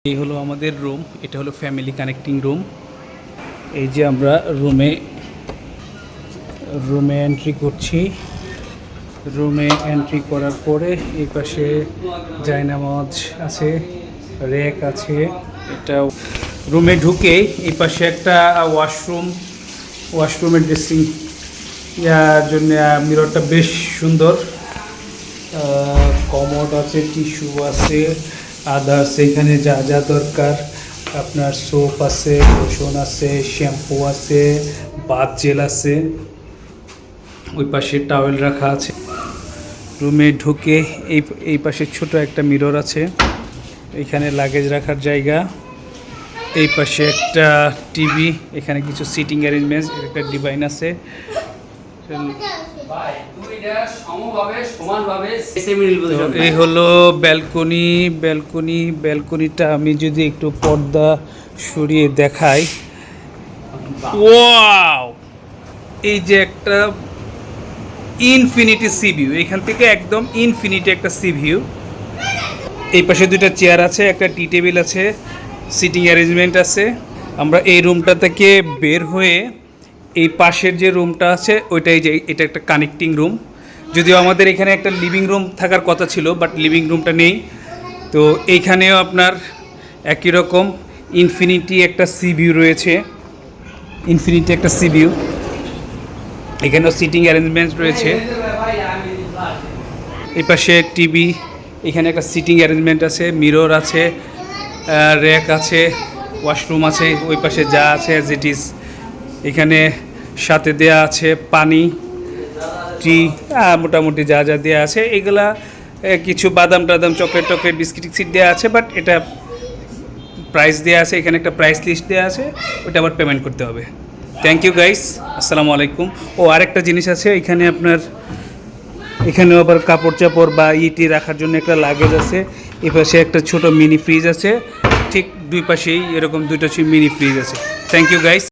এই হলো আমাদের রুম। এটা হলো ফ্যামিলি কানেক্টিং রুম। এই যে আমরা রুমে এন্ট্রি করছি। রুমে এন্ট্রি করার পরে এই পাশে জায়নামাজ আছে, র্যাক আছে। এটা রুমে ঢুকে এই পাশে একটা ওয়াশরুমের ড্রেসিং ইয়ার জন্য মিররটা বেশ সুন্দর। কমোড আছে, টিস্যু আছে, আদার্স এখানে যা যা দরকার আপনার সোপ আছে, লোশন আছে, শ্যাম্পু আছে, বাথ জেল আছে। ওই পাশে টাওয়েল রাখা আছে। রুমে ঢুকে এই পাশে ছোট একটা মিরর আছে, এখানে লাগেজ রাখার জায়গা। এই পাশে একটা টিভি, এখানে কিছু সিটিং অ্যারেঞ্জমেন্টস, একটা ডিভাইন আছে। এই হলো ব্যালকনিটা আমি যদি একটু পর্দা সরিয়ে দেখাই, ওয়াও! এই যে একটা ইনফিনিটি সি ভিউ, এখান থেকে একদম ইনফিনিটি একটা সি ভিউ। এই পাশে দুইটা চেয়ার আছে, একটা টি টেবিল আছে, সিটিং অ্যারেঞ্জমেন্ট আছে। আমরা এই রুমটা থেকে বের হয়ে এই পাশের যে রুমটা আছে ওইটাই যে এটা একটা কানেক্টিং রুম। যদিও আমাদের এখানে একটা লিভিং রুম থাকার কথা ছিল, বাট লিভিং রুমটা নেই। তো এইখানেও আপনার একই রকম ইনফিনিটি একটা সি ভিউ রয়েছে, এখানেও সিটিং অ্যারেঞ্জমেন্ট রয়েছে। এই পাশে টিভি, এখানে একটা সিটিং অ্যারেঞ্জমেন্ট আছে, মিরর আছে, র্যাক আছে, ওয়াশরুম আছে। ওই পাশে যা আছে অ্যাজ ইট ইজ। এখানে সাথে দেয়া আছে পানি, টি, মোটামুটি যা যা দেওয়া আছে এগুলা, কিছু বাদাম টাদাম, চকলেট বিস্কিট দেওয়া আছে, বাট এটা প্রাইস দেওয়া আছে। এখানে একটা প্রাইস লিস্ট দেওয়া আছে, ওটা আবার পেমেন্ট করতে হবে। থ্যাংক ইউ গাইস, আসসালামু আলাইকুম। ও আরেকটা জিনিস আছে এখানে, এখানেও আবার কাপড় চাপড় বা ইটি রাখার জন্য একটা লাগেজ আছে। এই পাশে একটা ছোট মিনি ফ্রিজ আছে, ঠিক দুই পাশেই এরকম দুইটা মিনি ফ্রিজ আছে। Thank you guys.